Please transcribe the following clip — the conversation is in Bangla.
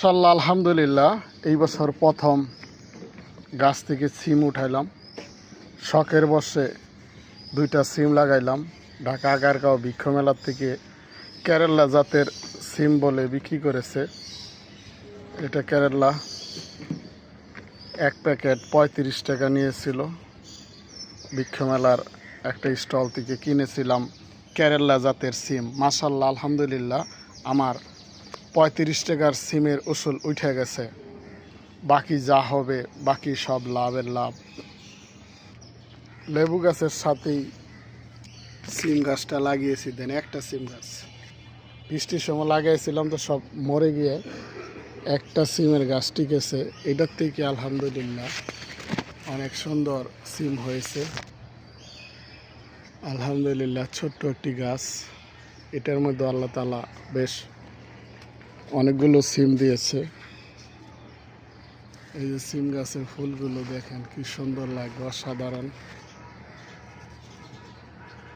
মাশাআল্লাহ আলহামদুলিল্লাহ এই বছর প্রথম গাছ থেকে সিম উঠাইলাম। শখের বসে দুইটা সিম লাগাইলাম। ঢাকা আগারগাঁও বৃক্ষ মেলার থেকে কেরালা জাতের সিম বলে বিক্রি করেছে। এটা কেরালা, এক প্যাকেট 35 টাকা নিয়েছিল। বৃক্ষ মেলার একটা স্টল থেকে কিনেছিলাম কেরালা জাতের সিম। মাশাআল্লাহ আলহামদুলিল্লাহ আমার 35 টাকার সিমের উসুল উঠে গেছে। বাকি যা হবে বাকি সব লাভের লাভ। লেবু গাছের সাথেই সিম গাছটা লাগিয়েছি। দেন একটা সিম গাছ বৃষ্টির সময় লাগিয়েছিলাম, তো সব মরে গিয়ে একটা সিমের গাছ টিকেছে। এটার থেকে আলহামদুলিল্লাহ অনেক সুন্দর সিম হয়েছে। আলহামদুলিল্লাহ ছোট্ট একটি গাছ, এটার মধ্যে আল্লাহ তাআলা বেশ অনেকগুলো সিম দিয়েছে। এই যে সিম গাছের ফুলগুলো দেখেন কি সুন্দর লাগে, অসাধারণ।